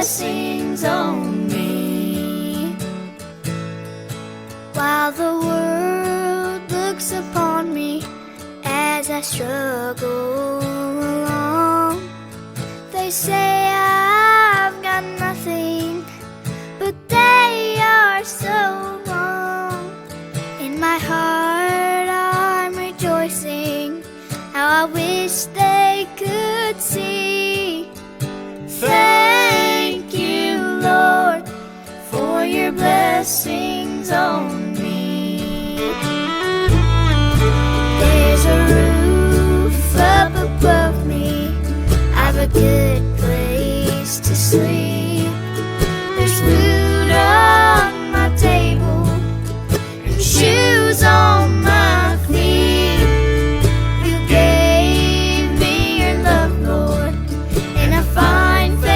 blessings on me. While the world looks upon me as I struggle along, they say I've got nothing, but they are so wrong. In my heart I'm rejoicing, how I wish they could see. Thank you, Lord, for your blessings on me. There's a roof up above me, I've a good place to sleep. There's food on my table and shoes on my feet. You gave me your love, Lord, and a fine family.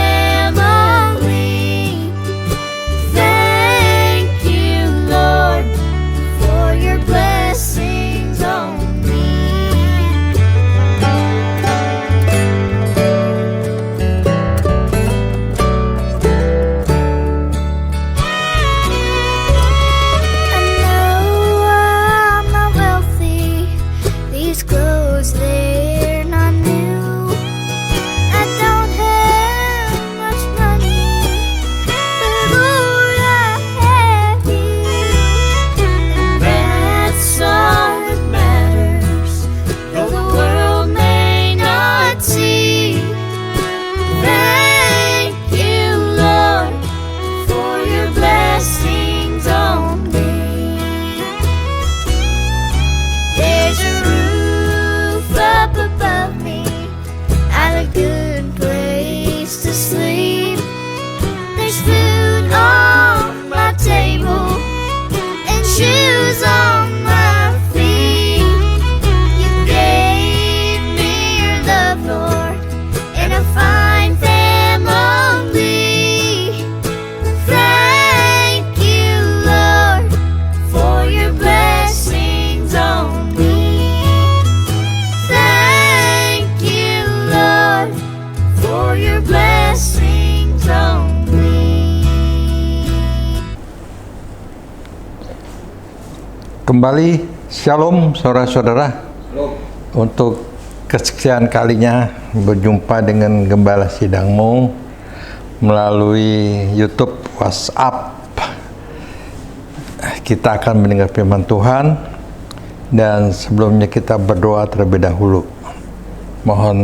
Thank you, Lord, for your blessings on me. I know I'm not wealthy, these clothes, they're not new. I don't have much money, but Lord, I have you. And that's all that matters, though the world may not see. Thank you, Lord, for your blessings on me. There's a roof up above me, I've a good place to sleep. There's food on my table and shoes on my feet. You gave me your love, Lord, and a fine family. Thank you, Lord, for your blessings on me. Thank you, Lord, for your blessings on me. Kembali, Shalom saudara-saudara. Untuk kesekian kalinya berjumpa dengan Gembala Sidangmu melalui YouTube, WhatsApp. Kita akan mendengar firman Tuhan, dan sebelumnya kita berdoa terlebih dahulu. Mohon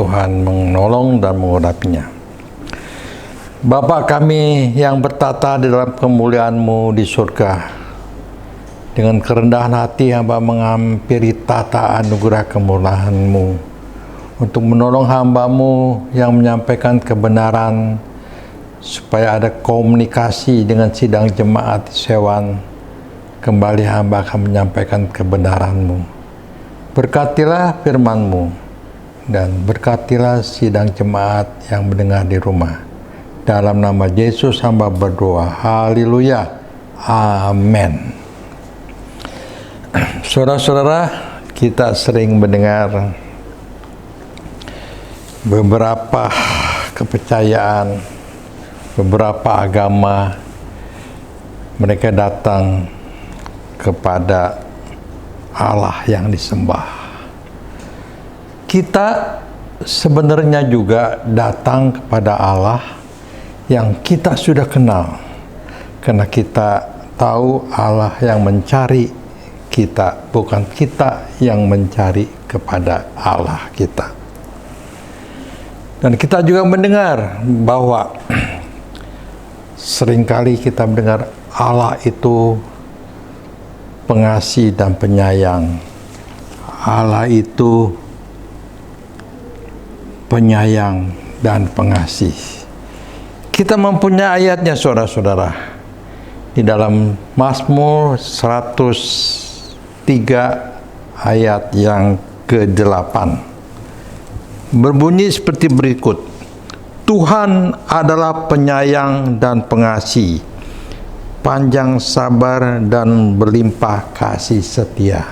Tuhan menolong dan mengurapinya. Bapa kami yang bertata di dalam kemuliaan-Mu di surga, dengan kerendahan hati hamba menghampiri tata anugerah kemurahan-Mu untuk menolong hamba-Mu yang menyampaikan kebenaran, supaya ada komunikasi dengan sidang jemaat di Sewan. Kembali hamba akan menyampaikan kebenaran-Mu. Berkatilah firman-Mu, dan berkatilah sidang jemaat yang mendengar di rumah. Dalam nama Yesus hamba berdoa. Haleluya. Amin. Saudara-saudara, kita sering mendengar beberapa kepercayaan, beberapa agama, mereka datang kepada Allah yang disembah. Kita sebenarnya juga datang kepada Allah yang kita sudah kenal, karena kita tahu Allah yang mencari kita, bukan kita yang mencari kepada Allah kita. Dan kita juga mendengar bahwa seringkali kita mendengar Allah itu pengasih dan penyayang. Allah itu penyayang dan pengasih. Kita mempunyai ayatnya, saudara-saudara, di dalam Mazmur 103 ayat yang ke-8. Berbunyi seperti berikut. Tuhan adalah penyayang dan pengasih, panjang sabar dan berlimpah kasih setia.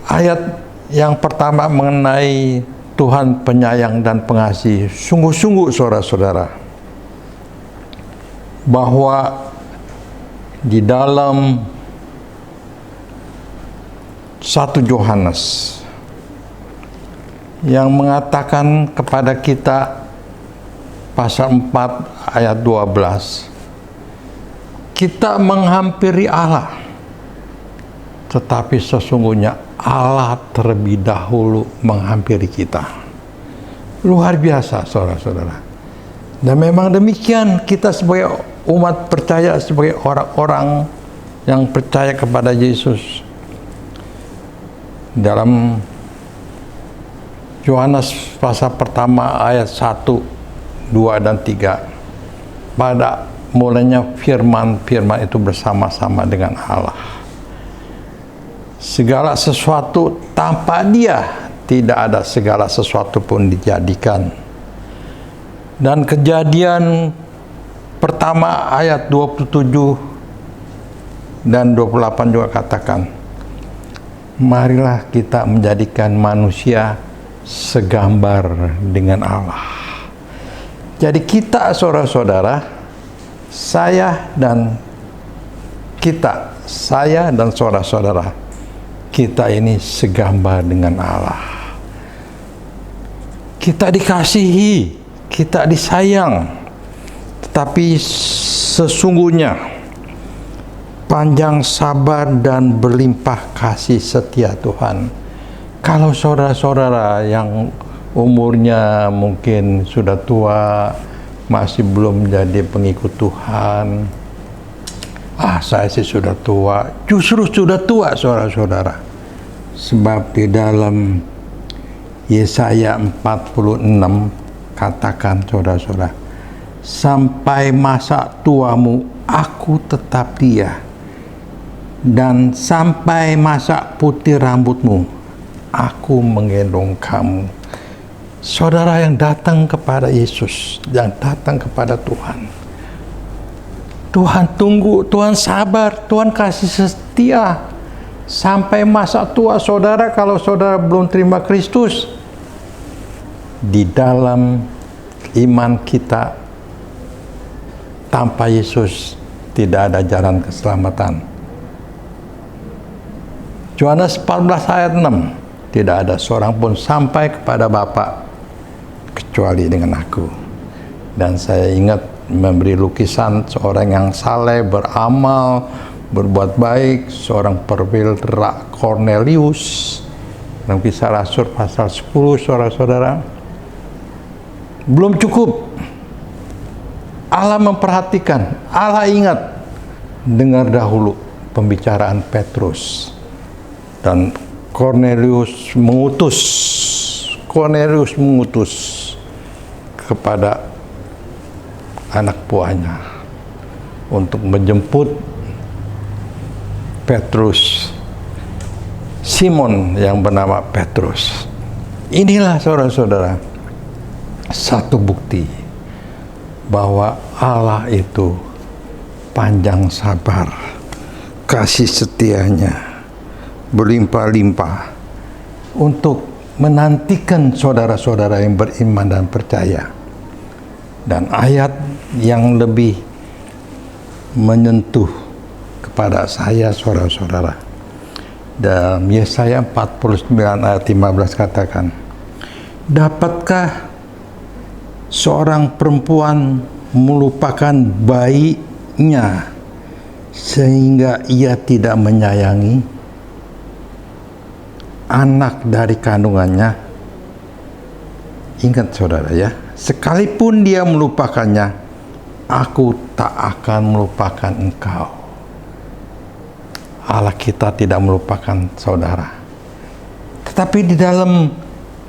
Ayat yang pertama mengenai Tuhan penyayang dan pengasih. Sungguh-sungguh saudara-saudara, bahwa di dalam 1 Yohanes yang mengatakan kepada kita pasal 4 ayat 12, kita menghampiri Allah, tetapi sesungguhnya Allah terlebih dahulu menghampiri kita. Luar biasa saudara-saudara. Dan memang demikian, kita sebagai umat percaya, sebagai orang-orang yang percaya kepada Yesus, dalam Yohanes pasal pertama ayat 1, 2, dan 3, pada mulanya firman itu bersama-sama dengan Allah. Segala sesuatu tanpa Dia tidak ada segala sesuatu pun dijadikan. Dan Kejadian pertama ayat 27 dan 28 juga katakan, marilah kita menjadikan manusia segambar dengan Allah. Jadi kita saudara-saudara, saya dan saudara-saudara, kita ini segambar dengan Allah. Kita dikasihi, kita disayang, tetapi sesungguhnya panjang sabar dan berlimpah kasih setia Tuhan. Kalau saudara-saudara yang umurnya mungkin sudah tua, masih belum jadi pengikut Tuhan, saya sih sudah tua. Justru sudah tua saudara-saudara. Sebab di dalam Yesaya 46 katakan saudara-saudara, sampai masa tuamu aku tetap Dia, dan sampai masa putih rambutmu aku menggendong kamu. Saudara yang datang kepada Yesus, yang datang kepada Tuhan, Tuhan tunggu, Tuhan sabar, Tuhan kasih setia sampai masa tua saudara. Kalau saudara belum terima Kristus, di dalam iman kita tanpa Yesus tidak ada jalan keselamatan. Yohanes 14 ayat 6, tidak ada seorang pun sampai kepada Bapa kecuali dengan aku. Dan saya ingat memberi lukisan seorang yang saleh, beramal, berbuat baik, seorang perwira Cornelius, dalam Kisah Rasul pasal 10 saudara-saudara. Belum cukup, Allah memperhatikan, Allah ingat. Dengar dahulu pembicaraan Petrus, dan Cornelius mengutus kepada anak buahnya untuk menjemput Petrus, Simon yang bernama Petrus. Inilah saudara-saudara satu bukti bahwa Allah itu panjang sabar, kasih setianya berlimpah-limpah untuk menantikan saudara-saudara yang beriman dan percaya. Dan ayat yang lebih menyentuh kepada saya saudara-saudara, dalam Yesaya 49 ayat 15 katakan, dapatkah seorang perempuan melupakan bayinya sehingga ia tidak menyayangi anak dari kandungannya? Ingat saudara ya, sekalipun dia melupakannya, aku tak akan melupakan engkau. Allah kita tidak melupakan saudara. Tetapi di dalam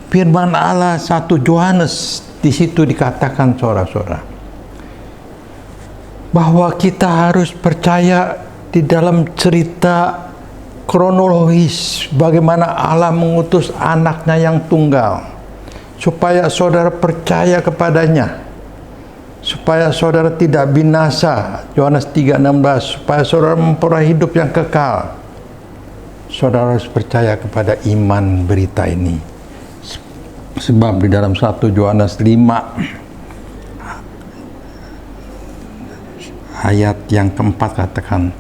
firman Allah 1 Yohanes, di situ dikatakan saudara-saudara, bahwa kita harus percaya di dalam cerita kronologis bagaimana Allah mengutus anaknya yang tunggal, supaya saudara percaya kepadanya, supaya saudara tidak binasa, Yohanes 3:16, supaya saudara memperoleh hidup yang kekal. Saudara harus percaya kepada iman berita ini. Sebab di dalam 1 Yohanes 5 ayat yang keempat katakan,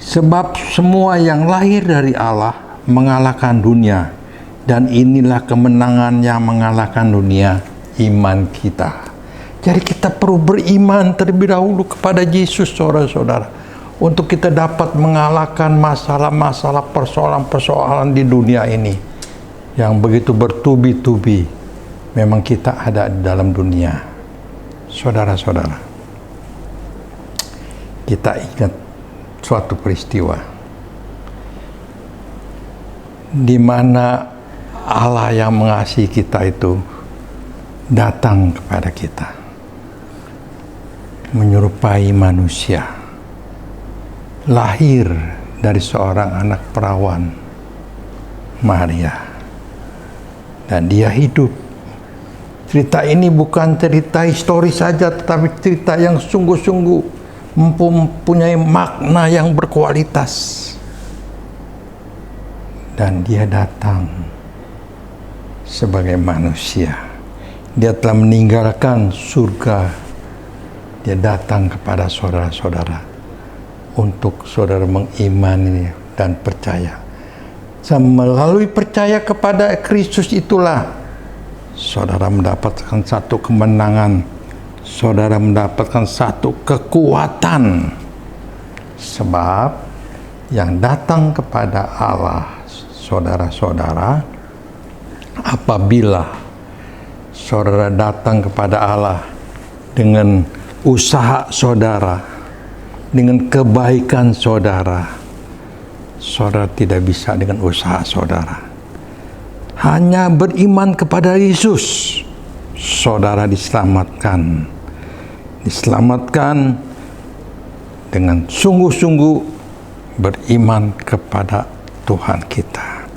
sebab semua yang lahir dari Allah mengalahkan dunia, dan inilah kemenangan yang mengalahkan dunia, iman kita. Jadi kita perlu beriman terlebih dahulu kepada Yesus, saudara-saudara, untuk kita dapat mengalahkan masalah-masalah, persoalan-persoalan di dunia ini yang begitu bertubi-tubi. Memang kita ada di dalam dunia. Saudara-saudara, kita ingat suatu peristiwa di mana Allah yang mengasihi kita itu datang kepada kita, menyerupai manusia, lahir dari seorang anak perawan, Maria, dan dia hidup. Cerita ini bukan cerita historis saja, tetapi cerita yang sungguh-sungguh mempunyai makna yang berkualitas. Dan dia datang sebagai manusia. Dia telah meninggalkan surga. Dia datang kepada saudara-saudara untuk saudara mengimani dan percaya. Melalui percaya kepada Kristus itulah saudara mendapatkan satu kemenangan, saudara mendapatkan satu kekuatan. Sebab yang datang kepada Allah, saudara-saudara, apabila saudara datang kepada Allah dengan usaha saudara, dengan kebaikan saudara, saudara tidak bisa dengan usaha saudara. Hanya beriman kepada Yesus, saudara diselamatkan. Diselamatkan dengan sungguh-sungguh beriman kepada Tuhan kita.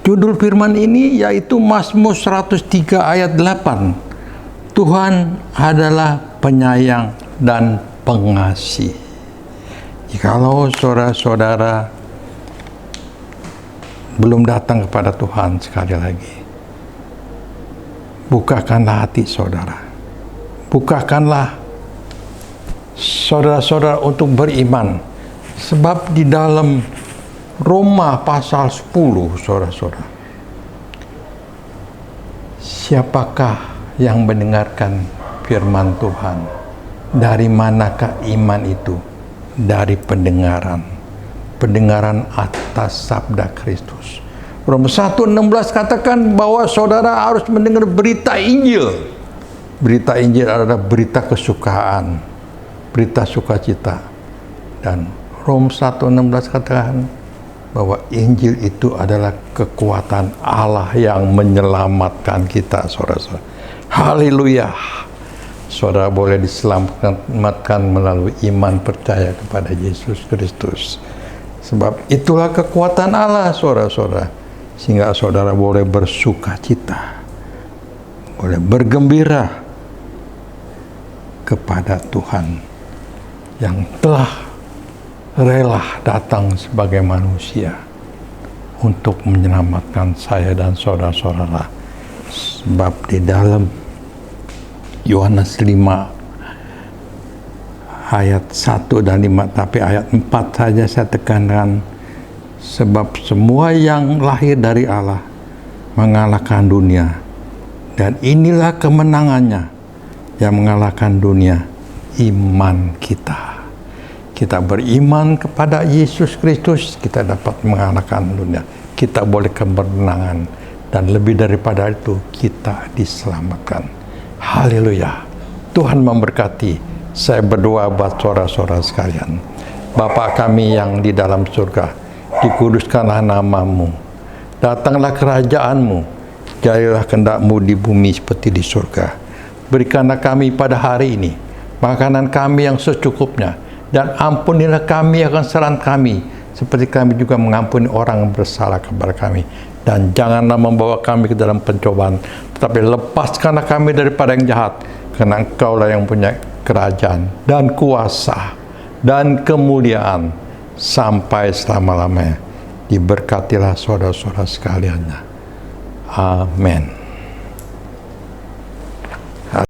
Judul firman ini yaitu Mazmur 103 ayat 8. Tuhan adalah penyayang dan pengasih. Jikalau saudara-saudara belum datang kepada Tuhan, sekali lagi, bukakanlah hati saudara. Bukakanlah saudara-saudara untuk beriman. Sebab di dalam Roma pasal 10, saudara-saudara, siapakah yang mendengarkan firman Tuhan? Dari manakah iman itu? Dari pendengaran. Pendengaran atas sabda Kristus. Roma 1:16 katakan bahwa saudara harus mendengar berita Injil. Berita Injil adalah berita kesukaan, berita sukacita. Dan Roma 1:16 katakan bahwa Injil itu adalah kekuatan Allah yang menyelamatkan kita, saudara-saudara. Haleluya. Saudara boleh diselamatkan melalui iman percaya kepada Yesus Kristus. Sebab itulah kekuatan Allah, saudara-saudara. Sehingga saudara boleh bersuka cita, boleh bergembira kepada Tuhan yang telah rela datang sebagai manusia untuk menyelamatkan saya dan saudara-saudara. Sebab di dalam Yohanes 5 ayat 1 dan 5, tapi ayat 4 saja saya tekankan. Sebab semua yang lahir dari Allah mengalahkan dunia, dan inilah kemenangannya yang mengalahkan dunia, iman kita. Kita beriman kepada Yesus Kristus, kita dapat mengalahkan dunia. Kita boleh kemenangan, dan lebih daripada itu, kita diselamatkan. Haleluya. Tuhan memberkati. Saya berdoa buat saudara-saudara sekalian. Bapa kami yang di dalam surga, dikuduskanlah namamu. Datanglah kerajaanmu. Jadilah kehendak-mu di bumi seperti di surga. Berikanlah kami pada hari ini makanan kami yang secukupnya, dan ampunilah kami akan kesalahan kami, seperti kami juga mengampuni orang yang bersalah kepada kami. Dan janganlah membawa kami ke dalam pencobaan, tetapi lepaskanlah kami daripada yang jahat, karena Engkaulah yang punya kerajaan dan kuasa dan kemuliaan sampai selama-lamanya. Diberkatilah saudara-saudara sekalian. Amin.